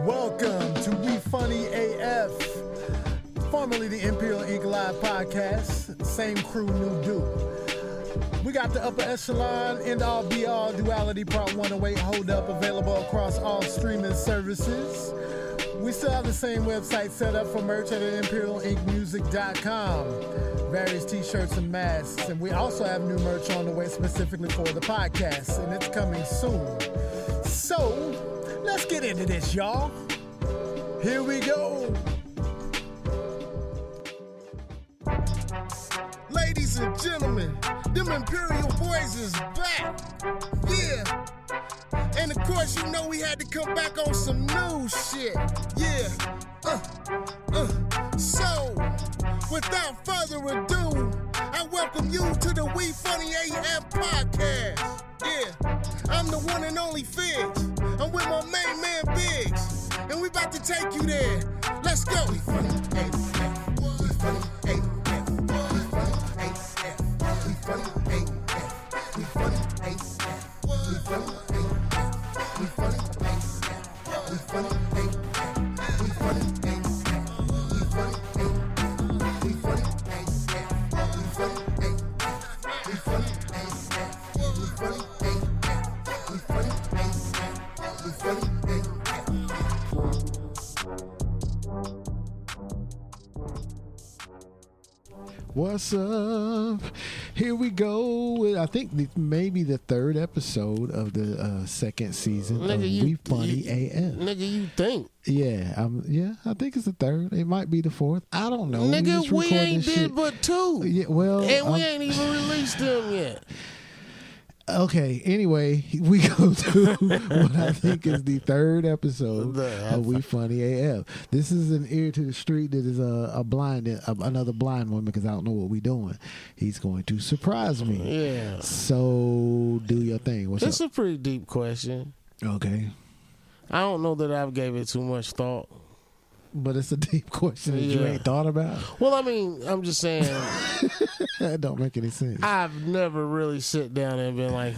Welcome to We Funny AF, formerly the Imperial Ink Live podcast. Same crew, new do. We got the upper echelon, end all be all duality part 108 hold up available across all streaming services. We still have the same website set up for merch at imperialinkmusic.com. Various t-shirts and masks, and we also have new merch on the way specifically for the podcast, and it's coming soon. So, let's get into this, y'all. Here we go. Ladies and gentlemen, them Imperial boys is back. Yeah. And of course, you know we had to come back on some new shit. Yeah. So, without further ado, I welcome you to the We Funny AF podcast. Yeah. I'm the one and only Figs. I'm with my main man Biggs. And we about to take you there. Let's go. We Funny AF. We Funny AF. We Funny AF. We Funny AF. We Funny AF. We Funny AF. We Funny AF. We Funny AF. We Funny AF. We Funny AF. We Funny AF. We Funny AF. We Funny AF. We Funny AF. We Funny AF. We Funny AF. We Funny AF. What's up? Here we go with, I think, maybe the third episode of the second season of We Funny AF. Nigga, you think? Yeah, I think it's the third. It might be the fourth. I don't know. Nigga, we ain't did shit. but two. Yeah, well, and we ain't even released them yet. Okay, anyway, we go to what I think is the third episode of We Funny AF. This is an ear to the street that is another blind one because I don't know what we doing. He's going to surprise me. Yeah. So do your thing. What's It's up? a pretty deep question. Okay. I don't know that I've gave it too much thought. But it's a deep question that you ain't thought about. Well, I mean, I'm just saying. That don't make any sense. I've never really sit down and been like,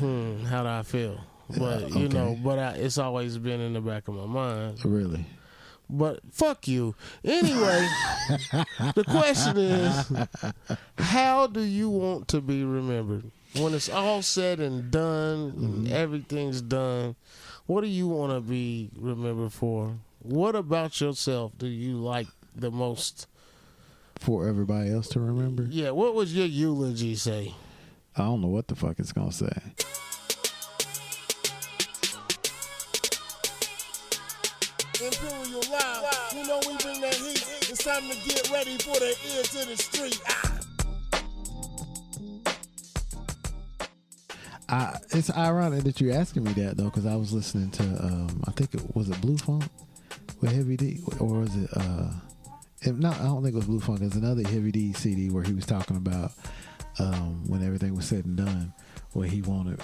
how do I feel? But, you know, it's always been in the back of my mind. Really? But fuck you. Anyway, the question is, how do you want to be remembered? When it's all said and done, and everything's done, what do you want to be remembered for? What about yourself do you like the most? For everybody else to remember? Yeah, what was your eulogy say? I don't know what the fuck it's going to say. Imperial Live, you know we bring that heat. It's time to get ready for the ear to the street. It's ironic that you're asking me that, though, because I was listening to, I think was it Blue Funk with Heavy D? Or was it, no, I don't think it was Blue Funk. There's another Heavy D CD where he was talking about when everything was said and done, where he wanted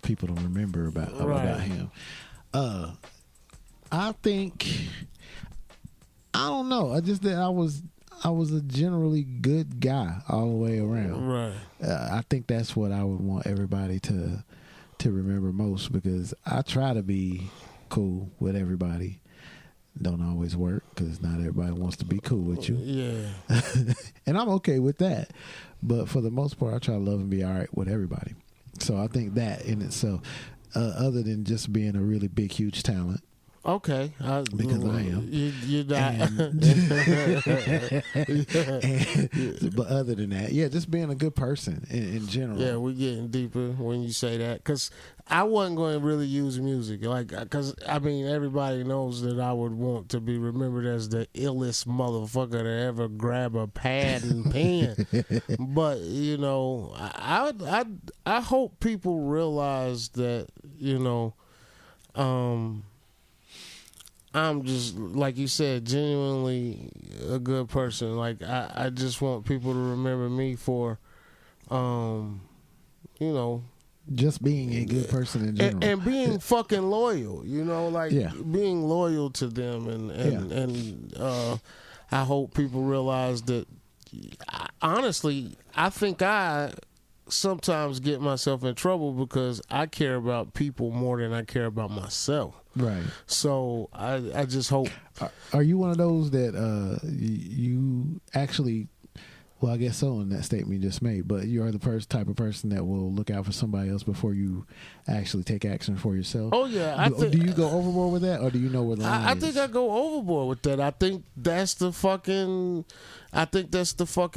people to remember about him. I think, I don't know. I just that I was a generally good guy all the way around. Right. I think that's what I would want everybody to remember most, because I try to be cool with everybody. Don't always work because not everybody wants to be cool with you. Yeah. And I'm okay with that. But for the most part, I try to love and be all right with everybody. So I think that in itself, other than just being a really big, huge talent, okay, because I am. You're not. But other than that, yeah, just being a good person in general. Yeah, we're getting deeper when you say that, because I wasn't going to really use music, because I mean everybody knows that I would want to be remembered as the illest motherfucker to ever grab a pad and pen. But you know, I hope people realize that, you know, I'm just, like you said, genuinely a good person. Like, I just want people to remember me for, you know, just being a good person in general. And being fucking loyal, you know, like being loyal to them. And I hope people realize that, honestly, I think I sometimes get myself in trouble because I care about people more than I care about myself. Right. So I just hope. Are you one of those that you actually? Well, I guess so in that statement you just made. But you are the type of person that will look out for somebody else before you actually take action for yourself. Oh yeah. Do you go overboard with that, or do you know where the line is? I think I go overboard with that. I think that's the fucking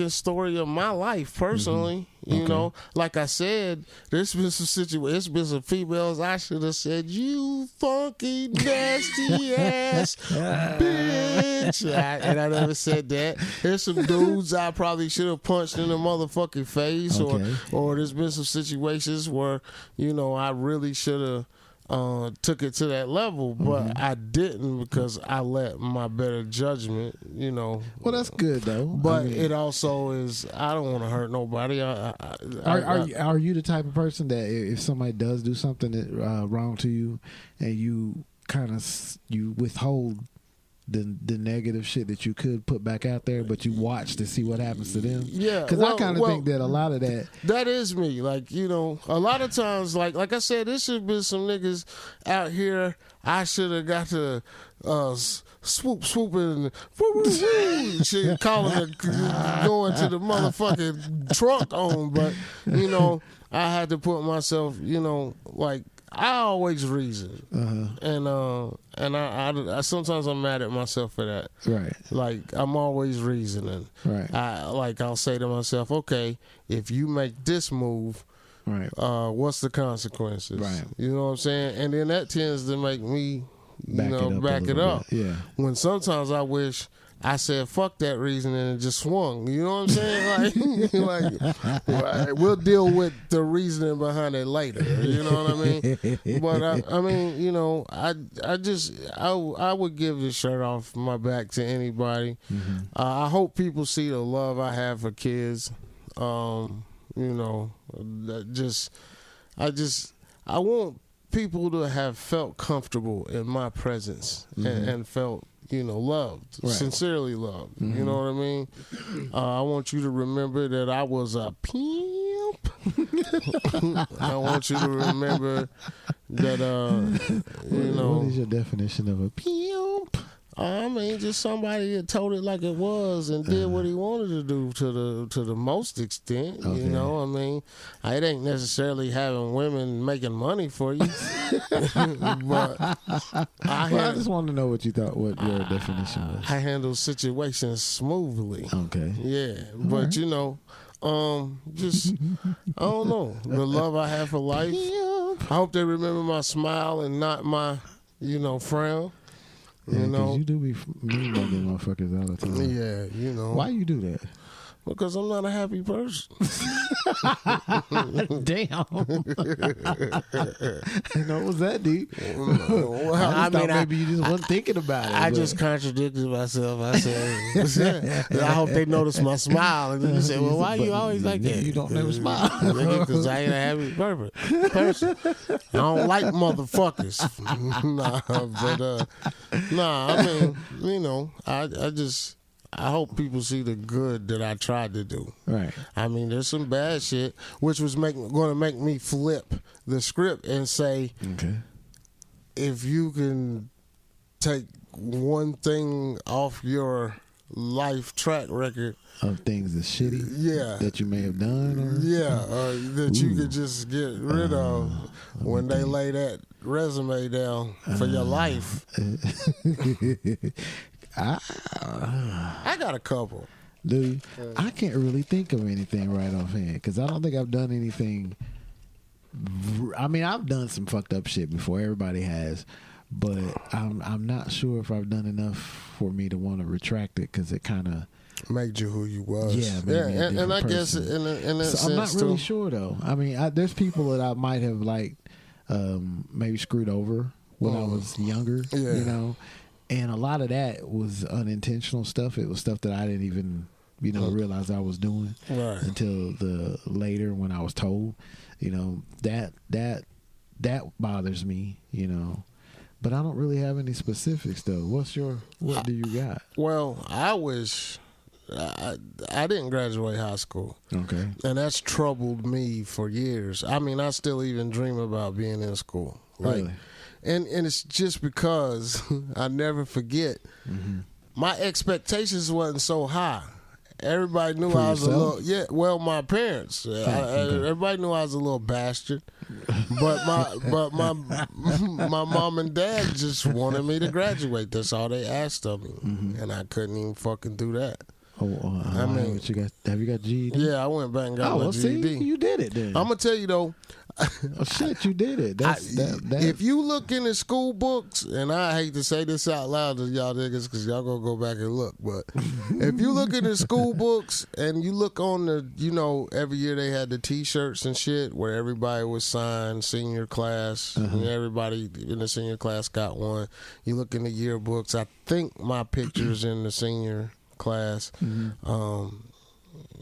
story of my life personally. You know, like I said, there's been some situations. There's been some females I should have said, "You funky nasty ass bitch," and I never said that. There's some dudes I probably should have punched in the motherfucking face, or there's been some situations where I really should have. Took it to that level, but I didn't because I let my better judgment, Well, that's good though. But it also is. I don't want to hurt nobody. Are you the type of person that if somebody does do something that, wrong to you, and you you withhold the negative shit that you could put back out there, but you watch to see what happens to them? Yeah, because I kind of think that a lot of that is me. Like a lot of times, like I said, there should have been some niggas out here. I should have got to swoop and shit, calling it going to the motherfucking trunk on, but I had to put myself, like. I always reason, and I sometimes I'm mad at myself for that. Right. Like I'm always reasoning. Right. I'll say to myself, okay, if you make this move, right, what's the consequences? Right. You know what I'm saying? And then that tends to make me, back it up. Yeah. When sometimes I wish I said fuck that reason and it just swung. You know what I'm saying? Like we'll deal with the reasoning behind it later. You know what I mean? But I would give this shirt off my back to anybody. I hope people see the love I have for kids. I want people to have felt comfortable in my presence and felt loved, right. Sincerely loved. You know what I mean? I want you to remember that I was a pimp. I want you to remember that, What is your definition of a pimp? I mean, just somebody that told it like it was and did what he wanted to do to the most extent. Okay. I mean, it ain't necessarily having women making money for you, but I just wanted to know what you thought, what your definition was. I handle situations smoothly. Okay. Yeah, but just I don't know, the love I have for life. I hope they remember my smile and not my frown. Yeah, you do be mean about them motherfuckers all the time. Yeah, Why you do that? Because I'm not a happy person. Damn. It was that deep. Well, I mean, maybe you just wasn't thinking about it. I just contradicted myself. I said, I hope they notice my smile. And then you say, well, why you always like that? You don't never smile. Because I ain't a happy person. I don't like motherfuckers. I hope people see the good that I tried to do. Right. I mean, there's some bad shit, which was going to make me flip the script and say, okay, if you can take one thing off your life track record of things that's shitty, yeah, that you may have done, or that you could just get rid of when they lay that resume down for your life. I got a couple. Dude, I can't really think of anything right offhand because I don't think I've done anything. I mean, I've done some fucked up shit before. Everybody has, but I'm not sure if I've done enough for me to want to retract it because it kind of made you who you was. Yeah, and I guess in that sense I'm not really too. sure though. I mean, there's people that I might have maybe screwed over when I was younger. Yeah. And a lot of that was unintentional stuff. It was stuff that I didn't even, realize I was doing until the later when I was told. That bothers me. But I don't really have any specifics though. What do you got? Well, I wish I didn't graduate high school. Okay, and that's troubled me for years. I mean, I still even dream about being in school. Really? And it's just because I never forget. My expectations wasn't so high. Everybody knew I was a little. My parents. Everybody knew I was a little bastard. But my mom and dad just wanted me to graduate. That's all they asked of me, and I couldn't even fucking do that. I mean, have you got GED? Yeah, I went back and got my GED. See, you did it then. I'm gonna tell you though. Oh shit, you did it. If you look in the school books, and I hate to say this out loud to y'all niggas because y'all gonna go back and look, but if you look in the school books and you look on the, every year they had the T-shirts and shit where everybody was signed senior class, and everybody in the senior class got one. You look in the yearbooks. I think my picture's in the senior class.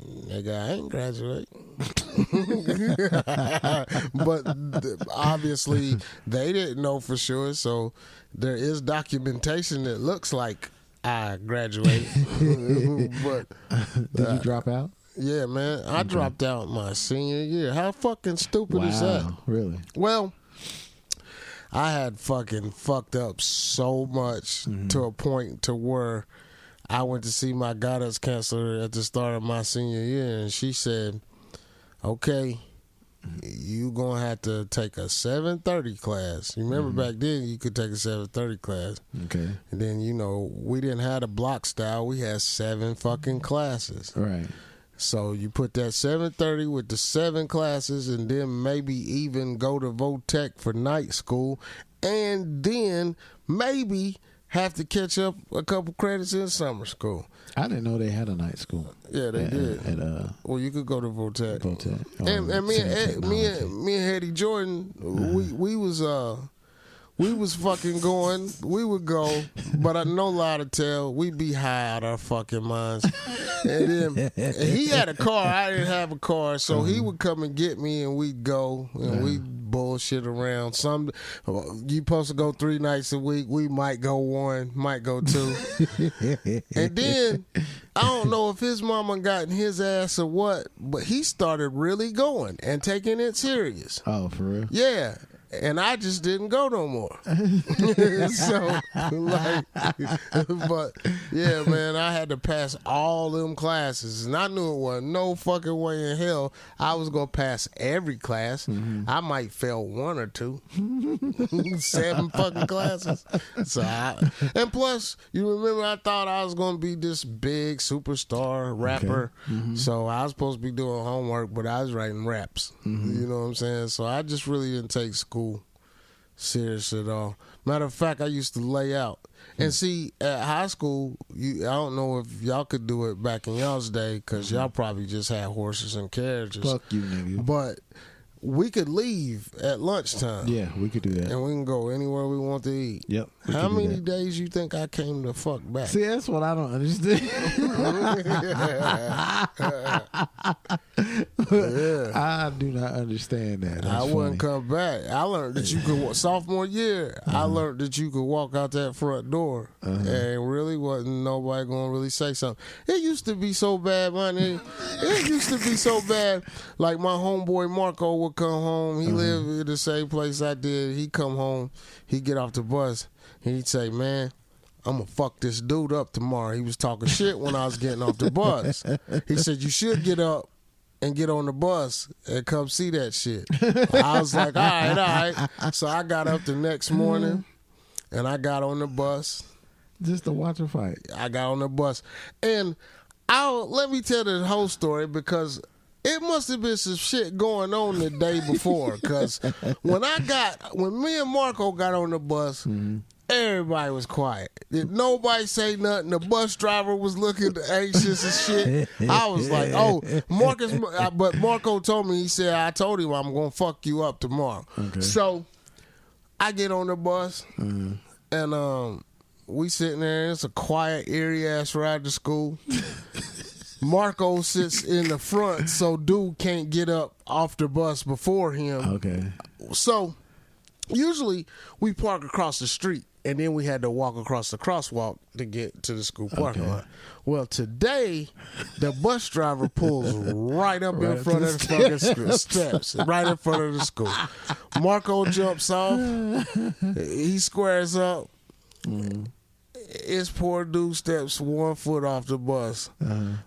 Nigga, I ain't graduate. But obviously they didn't know for sure, so there is documentation that looks like I graduate. But did you drop out? Yeah, man. I dropped out my senior year. How fucking stupid is that? Really? Well, I had fucking fucked up so much to a point to where I went to see my guidance counselor at the start of my senior year, and she said, okay, you going to have to take a 7:30 class. You remember back then you could take a 7:30 class. Okay. And then, we didn't have a block style. We had 7 fucking classes. Right. So you put that 7:30 with the 7 classes, and then maybe even go to Votech for night school, and then maybe have to catch up a couple credits in summer school. I didn't know they had a night school. Yeah, they did. Well, you could go to Votech. And me and Hetty Jordan, we was fucking going. We would go, but I no lie to tell, we'd be high out our fucking minds. And then he had a car. I didn't have a car, so he would come and get me, and we'd go, and we'd bullshit around. You supposed to go 3 nights a week. We might go 1, might go 2. And then I don't know if his mama got in his ass or what, but he started really going and taking it serious. Oh, for real? Yeah. And I just didn't go no more. So, but yeah, man, I had to pass all them classes, and I knew it wasn't no fucking way in hell I was gonna pass every class. I might fail 1 or 2, 7 fucking classes. So, and plus, you remember I thought I was gonna be this big superstar rapper. Okay. So I was supposed to be doing homework, but I was writing raps. You know what I'm saying? So I just really didn't take school serious at all. Matter of fact, I used to lay out. And see, at high school, I don't know if y'all could do it back in y'all's day, because y'all probably just had horses and carriages. Fuck you, nigga. But we could leave at lunchtime. Yeah, we could do that. And we can go anywhere we want to eat. Yep. How many days you think I came to fuck back? See, that's what I don't understand. I do not understand that. That's wouldn't come back. I learned that you could, sophomore year, I learned that you could walk out that front door and really wasn't nobody going to really say something. It used to be so bad, man. It used to be so bad. Like my homeboy Marco would come home. He lived in the same place I did. He'd come home. He'd get off the bus. And he'd say, man, I'm going to fuck this dude up tomorrow. He was talking shit when I was getting off the bus. He said, you should get up and get on the bus and come see that shit. I was like, all right. So I got up the next morning and I got on the bus. Just to watch a fight. I got on the bus. And let me tell the whole story, because it must have been some shit going on the day before. Because when me and Marco got on the bus, everybody was quiet. Did nobody say nothing? The bus driver was looking anxious and shit. I was like, oh, Marcus. But Marco told me, he said, I told him I'm going to fuck you up tomorrow. Okay. So I get on the bus and we sitting there. It's a quiet, eerie ass ride to school. Marco sits in the front, so dude can't get up off the bus before him. Okay. So usually we park across the street. and then we had to walk across the crosswalk to get to the school parking lot. Well, today, the bus driver pulls right up in front of the fucking steps, right in front of the school. Marco jumps off. He squares up. His poor dude steps 1 foot off the bus.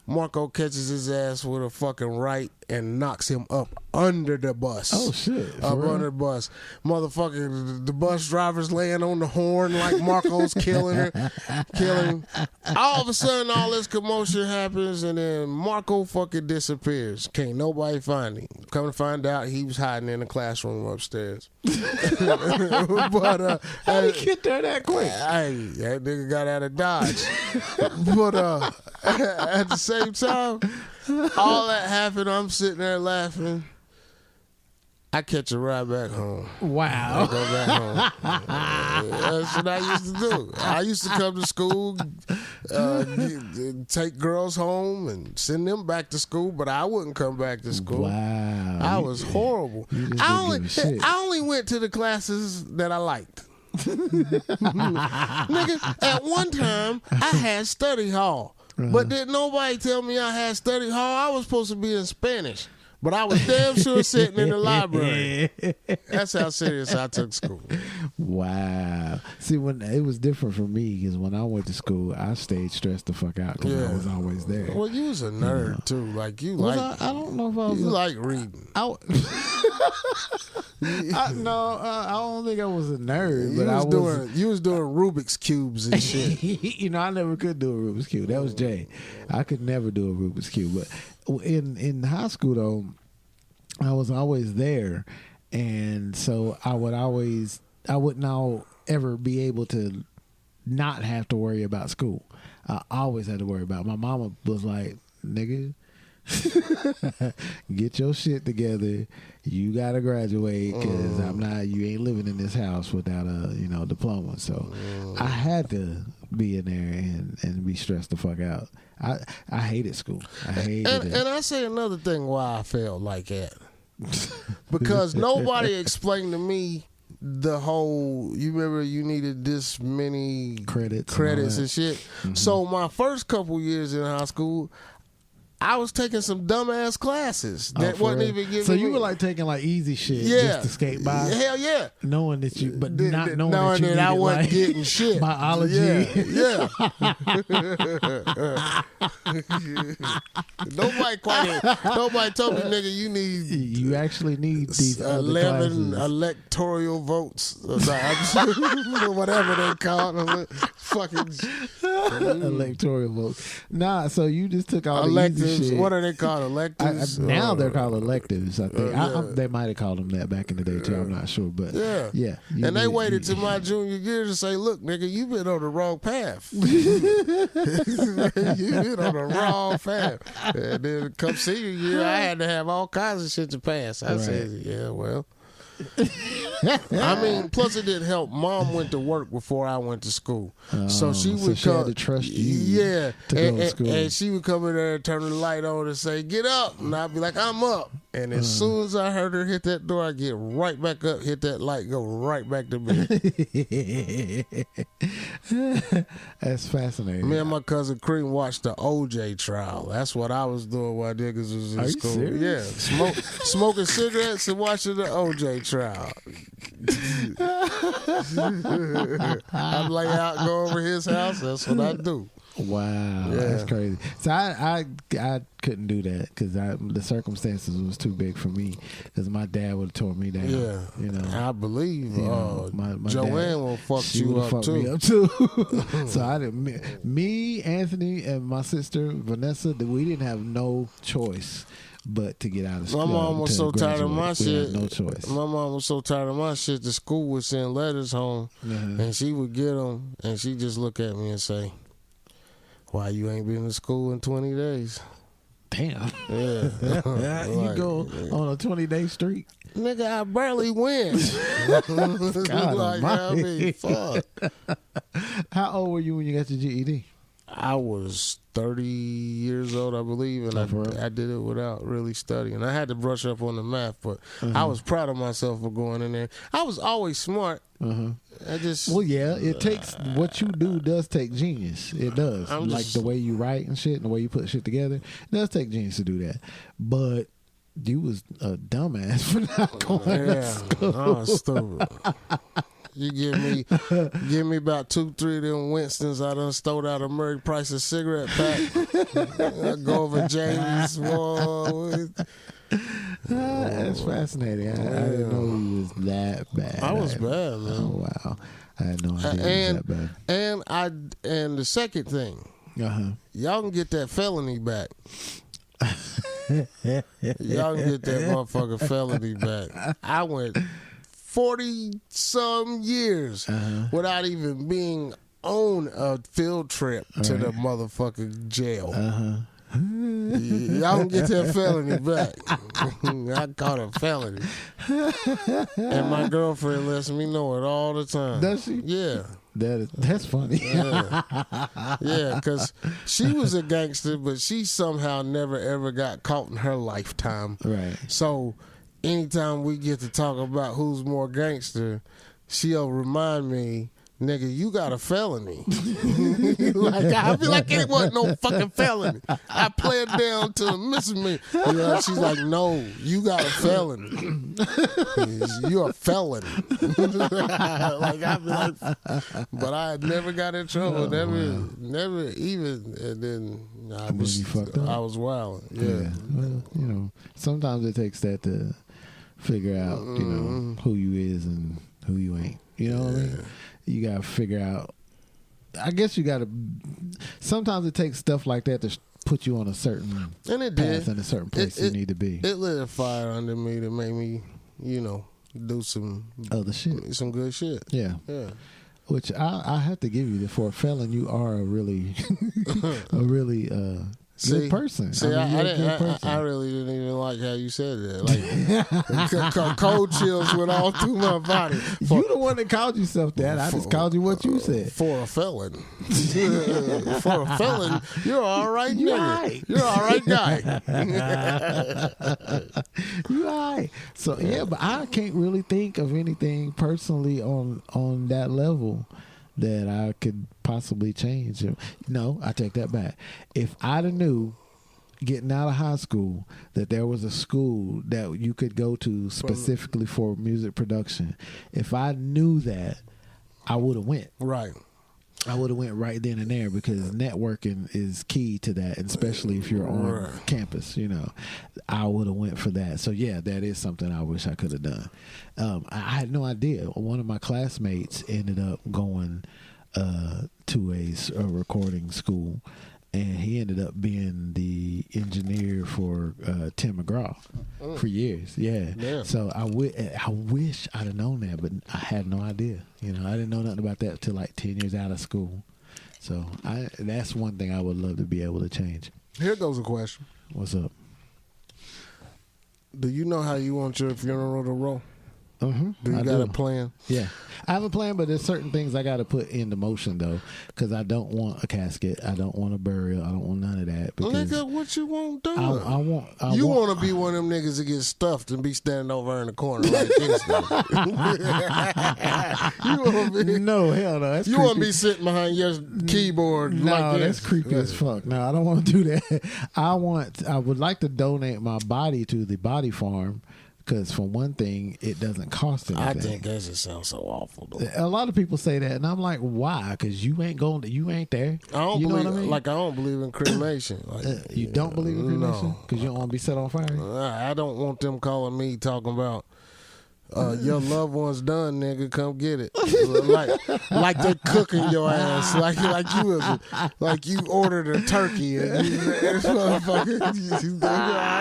Marco catches his ass with a fucking right and knocks him up under the bus. Oh shit! Up under the bus. Motherfucker, the bus driver's laying on the horn like Marco's killing him. All of a sudden, all this commotion happens, and then Marco fucking disappears. Can't nobody find him. Come to find out, he was hiding in the classroom upstairs. But how did he get there that quick? Hey, that nigga got out of Dodge. But at the same time, all that happened, I'm sitting there laughing. I catch a ride back home. Wow. I go back home. That's what I used to do. I used to come to school, take girls home and send them back to school, but I wouldn't come back to school. Wow. I was horrible. I only went to the classes that I liked. Nigga, at one time, I had study hall. But didn't nobody tell me I had study hall? I was supposed to be in Spanish. But I was damn sure sitting in the library. That's how serious I took school. Wow. See, when it was different for me, because when I went to school, I stayed stressed the fuck out because I was always there. Well, you was a nerd too. Like you like. I don't know if I was. You like reading. I don't think I was a nerd. But you was doing Rubik's cubes and shit. You know, I never could do a Rubik's cube. That was Jay. I could never do a Rubik's cube. But in high school though, I was always there, and so I wouldn't ever be able to not have to worry about school. I always had to worry about it. My mama was like, nigga, get your shit together. You gotta graduate because you ain't living in this house without a diploma. So I had to be in there and be stressed the fuck out. I hated school. I hated it. And I say another thing why I felt like that. Because nobody explained to me the whole, you remember you needed this many credits and shit. Mm-hmm. So my first couple years in high school, I was taking some dumbass classes that wasn't even giving. So you were like taking like easy shit just to skate by. Hell yeah. Knowing that you, but not knowing that I wasn't like getting shit. Biology. Yeah. Nobody told me, nigga, you actually need these 11 electoral votes, whatever they call them. Fucking electoral votes. Nah, so you just took all the easy shit. What are they called? Electives? Now they're called electives, I think. They might have called them that back in the day too. I'm not sure, but yeah. And they waited till my junior year to say, "Look, nigga, you've been on the wrong path. You've been on the wrong path." And then come senior year, I had to have all kinds of shit to pass. I said, "Yeah, well." I mean, plus it didn't help. Mom went to work before I went to school, so she would come. Had to trust you. Yeah, to go to school. and she would come in there and turn the light on and say, "Get up," and I'd be like, "I'm up." And as soon as I heard her hit that door, I get right back up, hit that light, go right back to bed. That's fascinating. Me and my cousin Cream watched the OJ trial. That's what I was doing while niggas was in school. Serious? Yeah, smoking cigarettes and watching the OJ trial. I'd lay out, go over his house. That's what I do. Wow, that's crazy. So I couldn't do that because the circumstances was too big for me. Because my dad would have tore me down. Yeah, I believe my Joanne will fuck you up too. Me up too. So I didn't. Me, Anthony, and my sister Vanessa, we didn't have no choice but to get out of school. My mom was so tired of my shit. No choice. My mom was so tired of my shit. The school would send letters home, and she would get them, and she just look at me and say, "Why you ain't been to school in 20 days?" Damn. Yeah. You go on a 20-day streak. Nigga, I barely win. God like, I mean, fuck. How old were you when you got your GED? I was 30 years old, I believe, and I did it without really studying. I had to brush up on the math, but I was proud of myself for going in there. I was always smart. I just it takes what you do does take genius. It does. Like the way you write and shit, and the way you put shit together. It does take genius to do that. But you was a dumbass for not going to school. I was stupid. You give me about 2-3 of them Winstons. I done stole out of Murray Price's cigarette pack. I go over James. That's fascinating. I didn't know he was that bad. I was bad, man. Oh wow, I had no idea he was that bad. And the second thing, y'all can get that felony back. Y'all can get that motherfucking felony back. I went 40-some years without even being on a field trip to the motherfucking jail. Y'all can get that felony back. I caught a felony. And my girlfriend lets me know it all the time. Does she? Yeah. That's funny. Yeah, because she was a gangster, but she somehow never ever got caught in her lifetime. Right. So anytime we get to talk about who's more gangster, she'll remind me, nigga, you got a felony. Like, I feel like it wasn't no fucking felony. I play it down to the missing me. She's like, no, you got a felony. You're a felon. Like, I be like, but I never got in trouble. Never even. And then I was wild. Yeah. Well, sometimes it takes that to figure out, who you is and who you ain't. You know what I mean? You got to figure out. I guess you got to. Sometimes it takes stuff like that to put you on a certain path and a certain place you need to be. It lit a fire under me to make me, do some other shit, some good shit. Yeah. Which I have to give you that for a felon, you are a really, good person. See, I really didn't even like how you said that. Like, cold chills went all through my body. You the one that called yourself that. I just called you what you said. For a felon. For a felon, you're all right nigga. You're all right guy. You all right. So, but I can't really think of anything personally on that level that I could possibly change. No, I take that back. If I'd have knew getting out of high school that there was a school that you could go to specifically for music production, if I knew that, I would have went. Right. I would have went right then and there because networking is key to that, and especially if you're on campus, I would have went for that. So yeah, that is something I wish I could have done. I had no idea. One of my classmates ended up going to a recording school, and he ended up being the engineer for Tim McGraw for years. Yeah. So I wish I'd have known that, but I had no idea. I didn't know nothing about that till like 10 years out of school. So that's one thing I would love to be able to change. Here goes a question. What's up? Do you know how you want your funeral to roll? Do you got a plan? Yeah. I have a plan, but there's certain things I got to put into motion, though, because I don't want a casket. I don't want a burial. I don't want none of that. Nigga, what you want to do? You want to be one of them niggas that get stuffed and be standing over in the corner like this. No, hell no. That's you want to be sitting behind your keyboard like this? That's creepy as fuck. No, I don't want to do that. I would like to donate my body to the body farm. Because for one thing, it doesn't cost anything. I think that just sounds so awful, though. A lot of people say that, and I'm like, why? Because you ain't there. I don't believe. What I mean? Like, I don't believe in cremation. Like, you don't believe in cremation? Because you don't want to be set on fire? I don't want them calling me talking about your loved one's done, nigga. Come get it. like they cooking your ass. Like you ordered a turkey and I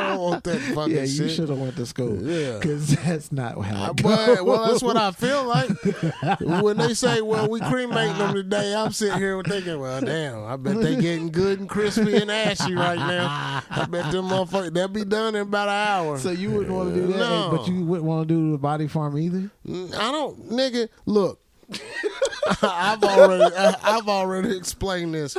don't want that fucking shit. Yeah, you should have went to school. Yeah, because that's not how it goes. Well, that's what I feel like. When they say, "Well, we cremating them today," I'm sitting here thinking, "Well, damn, I bet they getting good and crispy and ashy right now. I bet them motherfuckers they'll be done in about an hour." So you wouldn't want to do that, but you wouldn't want to do the body farm either? I don't, nigga. Look, I've already explained this.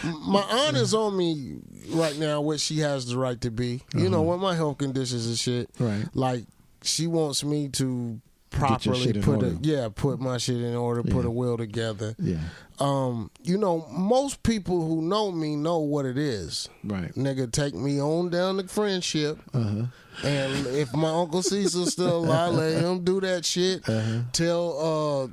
My aunt is on me right now, which she has the right to be. You know, with my health conditions and shit. Right. Like, she wants me to properly put my shit in order, put a will together. Yeah. You know, most people who know me know what it is. Right. Nigga, take me on down to friendship. And if my Uncle Cecil's still alive, let him do that shit. Tell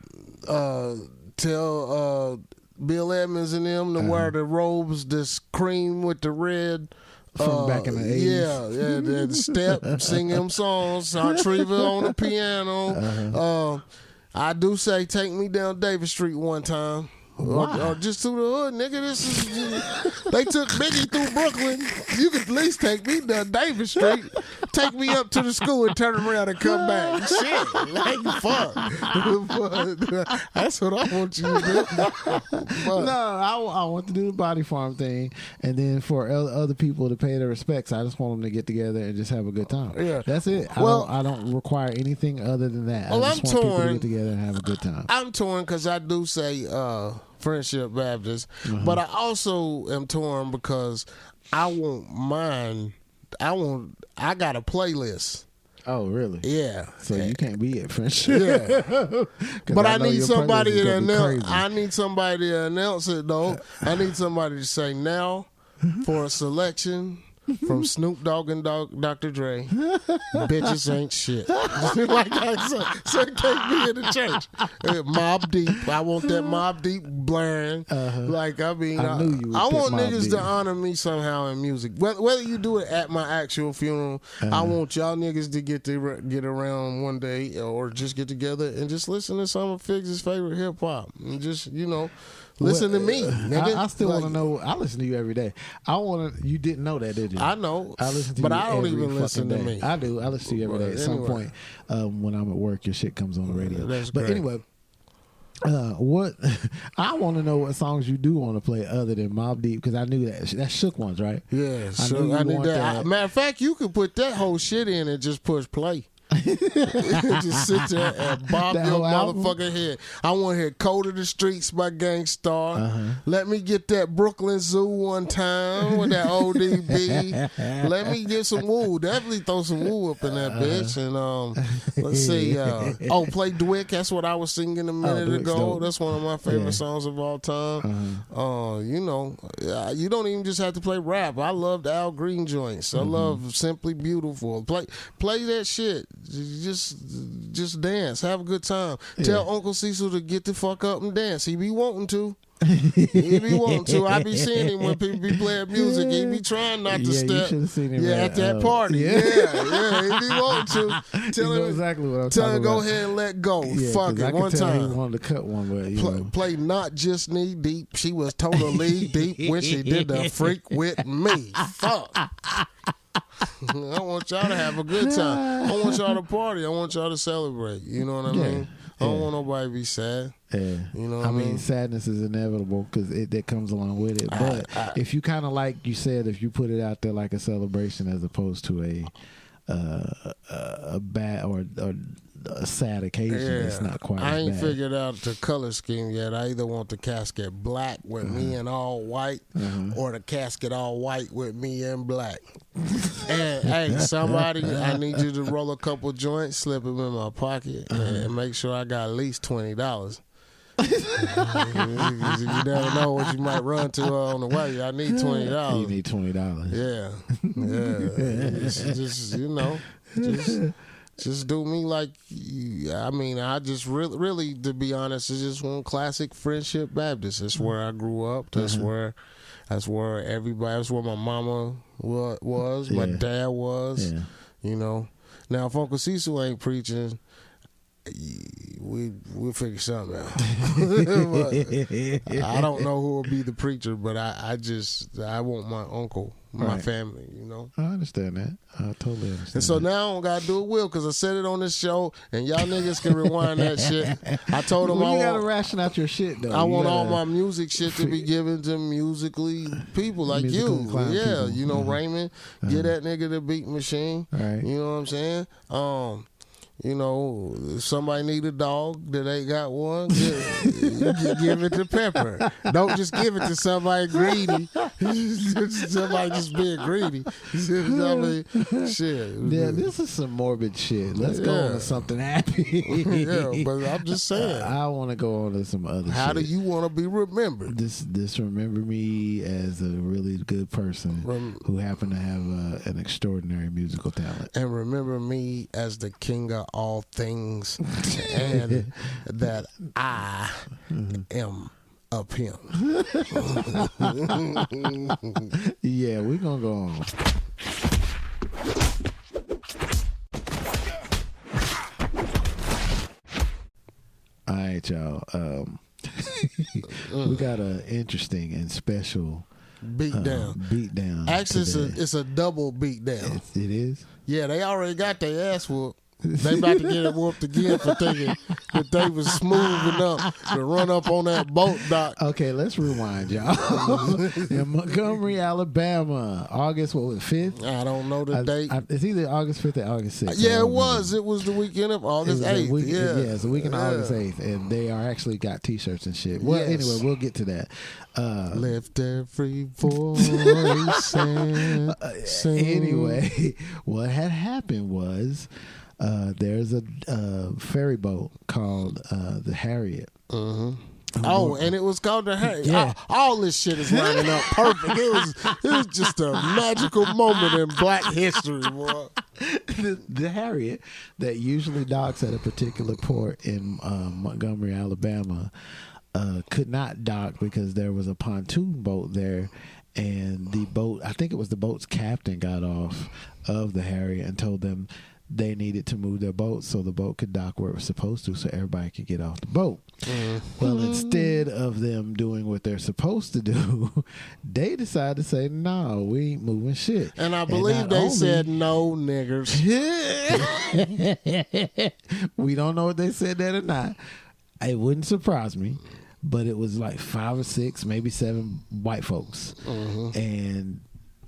Bill Edmonds and them to wear the robes, this cream with the red. From back in the 80s. Yeah, the step, sing them songs, Sartreva on the piano. I do say, take me down Davis Street one time. Or just through the hood, nigga. They took Biggie through Brooklyn. You could at least take me down Davis Street. Take me up to the school and turn around and come back. Shit, like fuck. That's what I want you to do. No, I want to do the Body Farm thing, and then for other people to pay their respects, I just want them to get together and just have a good time. Yeah, that's it. I don't require anything other than that. Well, I just I'm want torn. people to get together and have a good time. I'm torn because I do say Friendship Baptist, but I also am torn because I got a playlist. Oh, really? Yeah. So you can't be at Friendship. Yeah. But I need somebody to announce. I need somebody to announce it though. I need somebody to say now for a selection from Snoop Dogg and Dr. Dre. Bitches ain't shit. Like I said, so it can't be in the church. Mobb Deep. I want that Mobb Deep blaring. Like, I mean, I want niggas to honor me somehow in music. Whether you do it at my actual funeral, I want y'all niggas to get around one day or just get together and just listen to some of Figs' favorite hip hop. And just, you know, listen to me, nigga. I still want to know. I listen to you every day. You didn't know that, did you? I know. I listen to but you I don't every even listen to day. me. I do. I listen to you every day. At some point, when I'm at work, your shit comes on the radio. That's but great. Anyway, what I want to know what songs you do want to play other than Mobb Deep, because I knew that's Shook ones, right? Yeah, I need that. Matter of fact, you could put that whole shit in and just push play. Just sit there and bob That your whole album? motherfucking head. I want to hear Code of the Streets by Gangstar. Let me get that Brooklyn Zoo one time with that ODB. Let me get some woo. Definitely throw some woo up in that bitch. And let's see. Play Dwick. That's what I was singing a minute Dwick's ago. dope. That's one of my favorite songs of all time. You know, you don't even just have to play rap. I loved Al Green joints. I love Simply Beautiful. Play that shit. Just dance, have a good time. Tell Uncle Cecil to get the fuck up and dance. He be wanting to. He be wanting to. I be seeing him when people be playing music. He be trying not to step. You should have seen him at that party. Yeah, he be wanting to. Tell him exactly what I'm tell talking him go about. ahead and let go. Yeah, Fuck it, I one could tell time. He wanted to cut one, but Play Not Just Knee Deep. She was totally deep when she did the freak with me. Fuck. I want y'all to have a good time. I want y'all to party. I want y'all to celebrate. You know what I mean? I don't want nobody to be sad. Yeah. You know what I mean? Sadness is inevitable because that comes along with it. But if you kind of, like you said, if you put it out there like a celebration as opposed to a bad or a sad occasion, it's not quite I ain't as bad. figured out the color scheme yet. I either want the casket black with me and all white or the casket all white with me and black. And hey, somebody, I need you to roll a couple joints, slip them in my pocket, and make sure I got at least $20. You never know what you might run to on the way. I need $20. You need $20. Yeah. Just you know, just do me like. I mean, I just really, to be honest, it's just one classic Friendship Baptist. That's where I grew up. That's where everybody. That's where my mama was. My dad was. Yeah. You know. Now, if Uncle Cecil ain't preaching, we'll figure something out. I don't know who will be the preacher, but I want my uncle, my family, you know. I understand that. I totally understand. And so now I don't gotta do it will because I said it on this show, and y'all niggas can rewind that shit. I told them you gotta ration out your shit though. I want all my music shit to be given to musically people like you. Yeah, people. You know Raymond, get that nigga the beat machine. Right. You know what I'm saying? You know, if somebody need a dog that ain't got one, give it to Pepper. Don't just give it to somebody greedy. Somebody just being greedy. I mean, shit. Yeah, this is some morbid shit. Let's go on to something happy. Yeah, but I'm just saying. I want to go on to some other How shit. do you want to be remembered? This remember me as a really good person who happened to have an extraordinary musical talent. And remember me as the king of all things, and that I am a pimp. Yeah, we're gonna go on. All right, y'all. We got an interesting and special Beat down. Beat down. Actually, today. it's a double beat down. It is? Yeah, they already got their ass whooped. They about to get it whooped again for thinking that they was smooth enough to run up on that boat dock. Okay, let's rewind, y'all. In Montgomery, Alabama, August, what was it, 5th? I don't know the date. It's either August 5th or August 6th. Yeah, it was. It was the weekend of August 8th. Yeah, it's the weekend of August 8th. And they are actually got T-shirts and shit. Well, anyway, we'll get to that. Lift every voice and sing. Anyway, what had happened was there's a ferry boat called the Harriet. Oh, and it was called the Harriet. Yeah. All this shit is lining up perfect. It was just a magical moment in Black history, boy. The Harriet that usually docks at a particular port in Montgomery, Alabama, could not dock because there was a pontoon boat there, and the boat, I think it was the boat's captain, got off of the Harriet and told them they needed to move their boat so the boat could dock where it was supposed to, so everybody could get off the boat. Well, instead of them doing what they're supposed to do, they decided to say, no, we ain't moving shit. And I believe they said, no, niggers. We don't know if they said that or not. It wouldn't surprise me, but it was like 5 or 6, maybe 7 white folks. And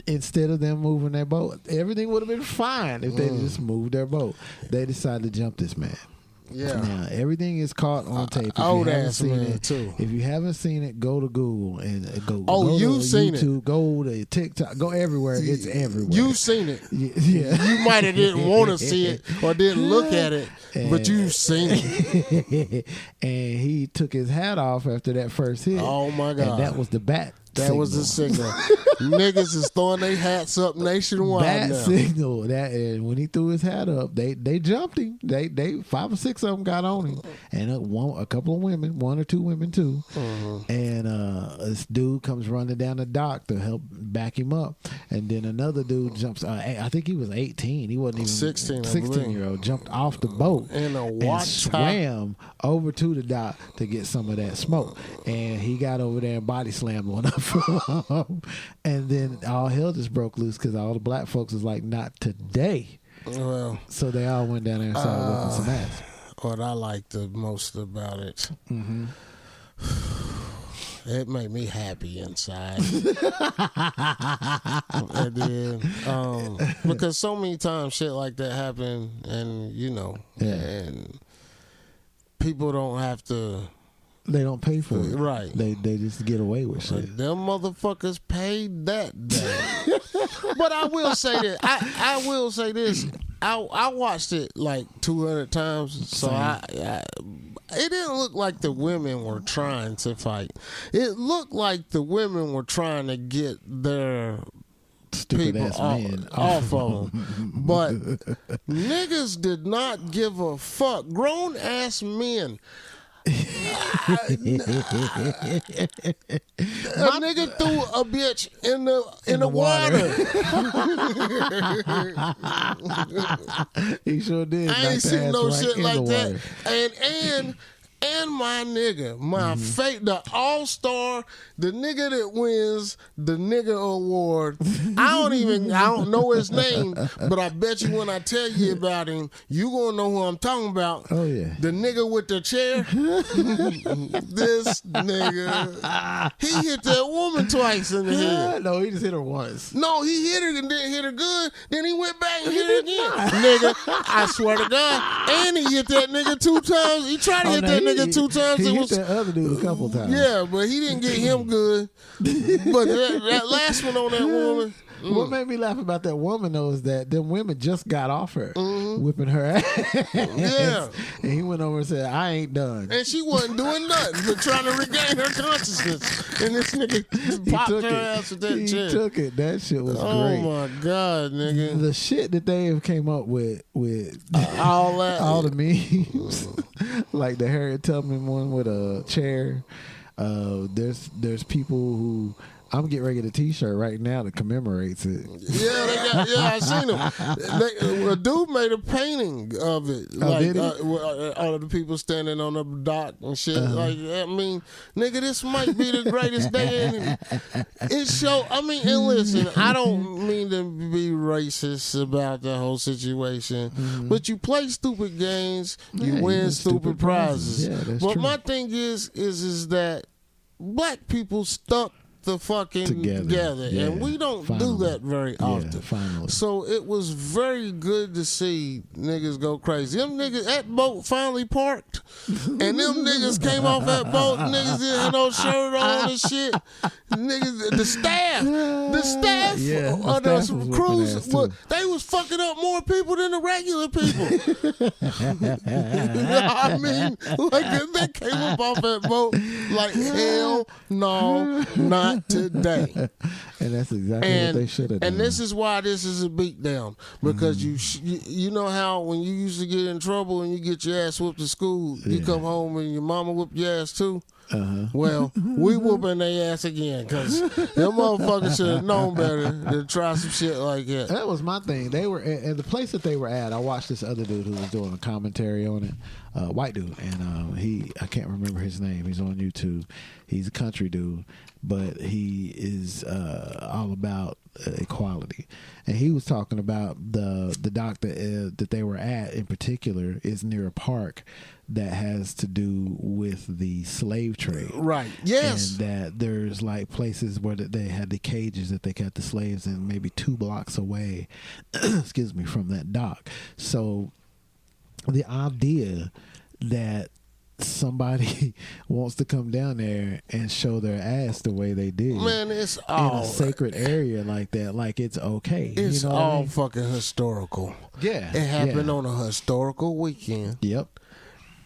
instead of them moving their boat, everything would have been fine if they just moved their boat. They decided to jump this man. Yeah. Now everything is caught on tape. Old ass man too. If you haven't seen it, go to Google and go. Oh, go you've to seen YouTube, it. Go to TikTok. Go everywhere. It's everywhere. You've seen it. Yeah. You might have didn't want to see it or didn't look at it, but you've seen it. And he took his hat off after that first hit. Oh my God! And that was the bat. That was the signal. Niggas is throwing their hats up nationwide Bat now. signal. That, and when he threw his hat up, they jumped him. They 5 or 6 of them got on him, and a couple of women, 1 or 2 women too. And this dude comes running down the dock to help back him up, and then another dude jumps. I think he was 18. He wasn't even 16. 16-year-old jumped off the boat In a and watch swam over to the dock to get some of that smoke. And he got over there and body slammed one up. And then all hell just broke loose because all the black folks was like, not today. Well, So they all went down there and started whipping some ass. what I liked the most about it, it made me happy inside. And then, because so many times shit like that happen, and and people don't have to. They don't pay for it. Right. They just get away with shit. Them motherfuckers paid that day. But I will say that I will say this. I watched it like 200 times, so it didn't look like the women were trying to fight. It looked like the women were trying to get their Stupid people ass men off of them. But niggas did not give a fuck. Grown ass men. A nigga threw a bitch in the water. He sure did. I ain't seen no shit like that. And and my nigga, my the all-star, the nigga that wins the nigga award. I don't know his name, but I bet you when I tell you about him, you gonna know who I'm talking about. Oh yeah, the nigga with the chair. This nigga, he hit that woman twice in the head. No, he just hit her once. No, he hit her and didn't hit her good. Then he went back and hit her again. Nigga, I swear to God. And he hit that nigga 2 times. He tried to hit that nigga 2 times. He hit that other dude a couple times. Yeah, but he didn't get him good. But that last one on that woman. What made me laugh about that woman though is that them women just got off her, whipping her ass. Yeah. And he went over and said, I ain't done. And she wasn't doing nothing but trying to regain her consciousness. And this nigga popped her ass with that chair. He took it. That shit was great. Oh my God, nigga. The shit that they have came up with all that. All the memes. Like the Harriet Tubman one with a chair. There's people who I'm getting ready to get a T-shirt right now that commemorates it. Yeah, I seen them. A dude made a painting of it, like all of the people standing on the dock and shit. Like, I mean, nigga, this might be the greatest day. And listen, I don't mean to be racist about the whole situation, but you play stupid games, you win stupid prizes. Yeah, that's but true. my thing is that black people stuck the fucking together. Yeah. And we don't do that very often. Finally. So it was very good to see niggas go crazy. Them niggas, that boat finally parked, and them niggas came off that boat. Niggas didn't have no shirt on and shit. Niggas, the staff of the cruise, they was fucking up more people than the regular people. I mean, like they came up off that boat like, hell no, not today. And that's exactly what they should have done. And this is why this is a beatdown, because you know how when you used to get in trouble and you get your ass whooped at school, you come home and your mama whooped your ass too. Well, we whooping their ass again because them motherfuckers should have known better to try some shit like that. That was my thing. They were at the place that they were at. I watched this other dude who was doing a commentary on it, white dude, and I can't remember his name. He's on YouTube. He's a country dude, but he is all about equality. And he was talking about the dock that they were at in particular is near a park that has to do with the slave trade. Right. Yes. And that there's like places where they had the cages that they kept the slaves in, maybe 2 blocks away, excuse me, from that dock. So the idea that somebody wants to come down there and show their ass the way they did, man, it's in all a sacred area like that, like it's okay. It's you know all what I mean? fucking historical. Yeah. It happened on a historical weekend. Yep.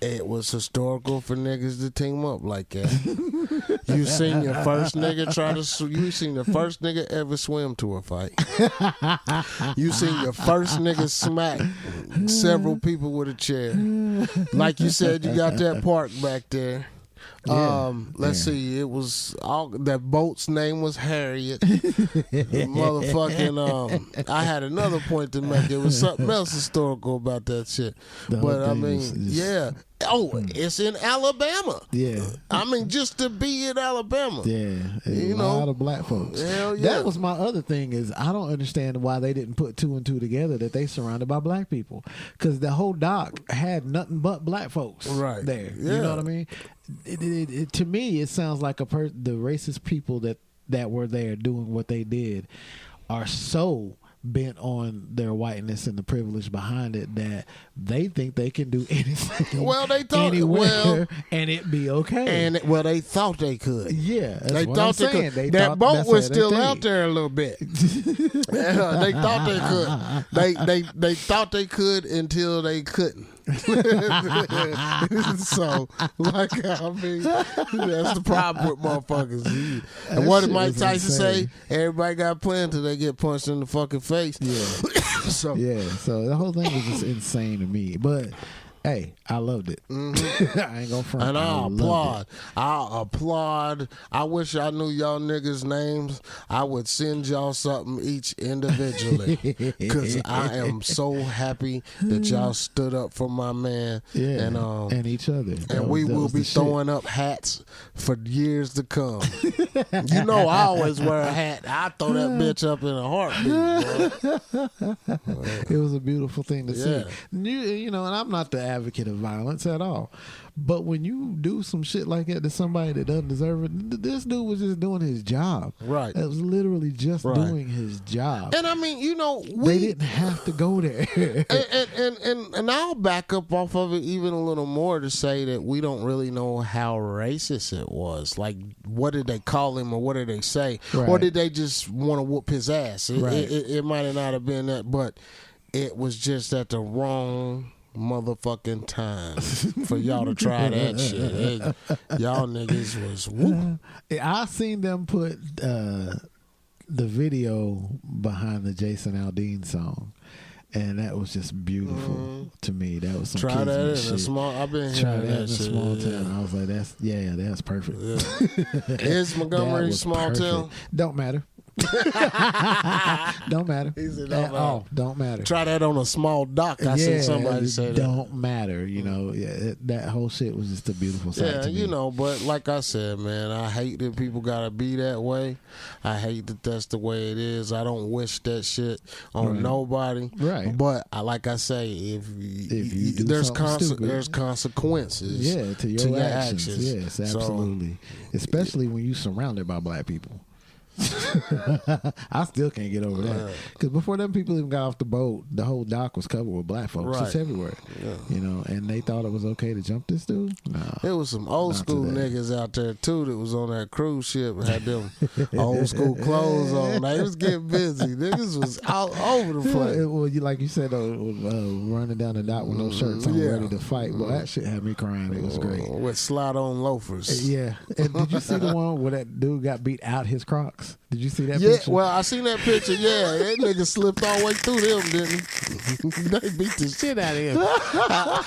It was historical for niggas to team up like that. You seen your first nigga you seen the first nigga ever swim to a fight. You seen your first nigga smack several people with a chair. Like you said, you got that park back there. Let's see. It was that boat's name was Harriet. Motherfucking. I had another point to make. It was something else historical about that shit. But I mean, yeah. Oh, it's in Alabama. Yeah. I mean, just to be in Alabama. Yeah. You a know, lot of black folks. Hell yeah. That was my other thing is I don't understand why they didn't put 2 and 2 together that they surrounded by black people. Because the whole dock had nothing but black folks right there. Yeah. You know what I mean? It to me, it sounds like the racist people that were there doing what they did are so bent on their whiteness and the privilege behind it that they think they can do anything. Well, they thought anywhere and it be okay. And they thought they could. Yeah, that's they what thought I'm they saying. could. That boat was still out there a little bit. They thought they could. They thought they could until they couldn't. So, like, I mean, that's the problem with motherfuckers. And what did Mike Tyson say? Everybody got a plan until they get punched in the fucking face. Yeah. So the whole thing was just insane to me. But Hey, I loved it. Mm-hmm. I ain't gonna front. And I applaud. It. I applaud. I wish I knew y'all niggas' names. I would send y'all something each individually. Because I am so happy that y'all stood up for my man. Yeah, and each other. And we will be throwing up hats for years to come. You know I always wear a hat. I throw that bitch up in a heartbeat. It was a beautiful thing to see. You know, and I'm not the advocate of violence at all. But when you do some shit like that to somebody that doesn't deserve it, this dude was just doing his job. Right. It was literally just doing his job. And I mean, you know, they didn't have to go there. and I'll back up off of it even a little more to say that we don't really know how racist it was. Like, what did they call him or what did they say? Right. Or did they just want to whoop his ass? Right. It might not have been that, but it was just at the wrong motherfucking time for y'all to try that shit. Y'all niggas was whoop. I seen them put the video behind the Jason Aldean song, and that was just beautiful to me. That was some try that in shit. a small. I've been try hearing that in a shit, small town. I was like, that's perfect. Yeah. Is Montgomery small town? Don't matter. Don't matter at all. Don't matter. Try that on a small dock. I seen somebody say that. Don't matter. You know, that whole shit was just a beautiful sight to me. You know, but like I said, man, I hate that people gotta be that way. I hate that that's the way it is. I don't wish that shit on nobody. Right. But like I say, if you do there's there's consequences. Yeah, to your actions. Yes, absolutely. Especially when you surrounded by black people. I still can't get over that because before them people even got off the boat, the whole dock was covered with black folks. It's everywhere, you know. And they thought it was okay to jump this dude. Nah, there was some old school niggas out there too that was on that cruise ship and had them old school clothes on. They was getting busy. Niggas was all over the place. Well, like you said, running down the dock with no shirts on, ready to fight. Well, that shit had me crying. It was great with slide on loafers. Yeah. And did you see the one where that dude got beat out his Crocs? Did you see that picture? Yeah, well, I seen that picture. Yeah, that nigga slipped all the way through them, didn't he? They beat the shit out of him.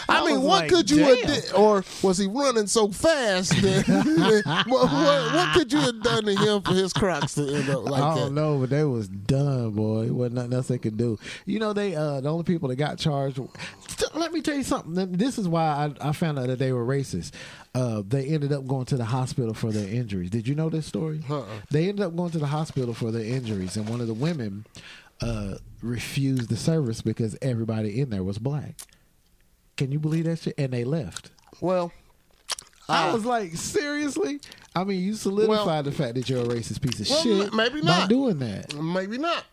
I mean, what could you have did? Or was he running so fast that what could you have done to him for his Crocs to end up like that? I don't know, but they was done, boy. It wasn't nothing else they could do. You know, they the only people that got charged. Let me tell you something. This is why I found out that they were racist. They ended up going to the hospital for their injuries. Did you know this story? They ended up going to the hospital for their injuries, and one of the women refused the service because everybody in there was black. Can you believe that shit? And they left. Well, I was like, seriously? I mean, you solidified the fact that you're a racist piece of shit. Maybe not. By doing that. Maybe not.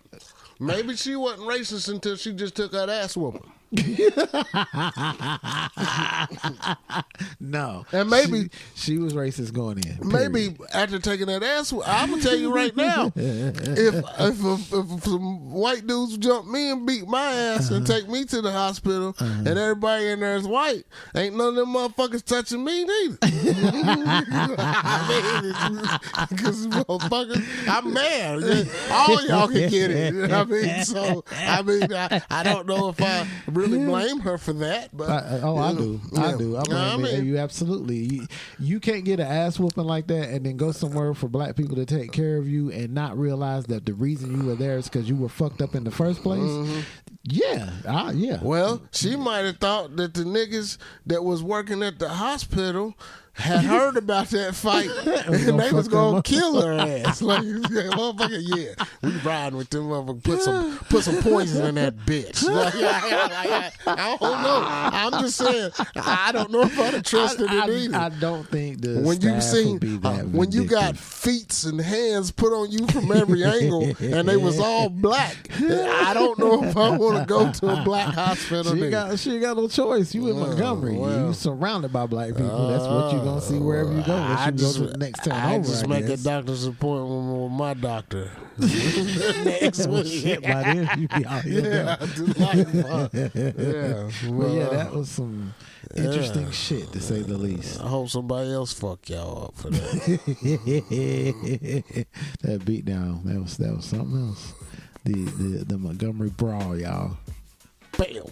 Maybe she wasn't racist until she just took that ass whooping. No, and maybe she was racist going in. Maybe after taking that ass, I'm gonna tell you right now, if some white dudes jump me and beat my ass and take me to the hospital, and everybody in there is white, ain't none of them motherfuckers touching me neither. Because motherfuckers, I'm mad. All y'all can get it. You know what I mean? So I don't know if I really blame her for that, but I do. I mean, you absolutely. You can't get an ass whooping like that and then go somewhere for black people to take care of you and not realize that the reason you were there is because you were fucked up in the first place. Mm-hmm. Yeah. Well, she might have thought that the niggas that was working at the hospital had heard about that fight and they was gonna kill her ass. Like, motherfucker, we riding with them motherfuckers. Put some poison in that bitch. Like, I don't know. I'm just saying, I don't know if I'd have trusted it either. I don't think the when staff you seen would be that when you got feet and hands put on you from every angle and they was all black, I don't know if I want to go to a black hospital. She ain't got no choice. You in Montgomery. You surrounded by black people. That's what you gonna see wherever you go. I just go to the next town I over, just make a doctor's appointment with my doctor next week. Shit, by then you be out here. But that was some interesting shit, to say the least. I hope somebody else fuck y'all up for that. That beat down, that was something else. The Montgomery brawl, y'all. Bam.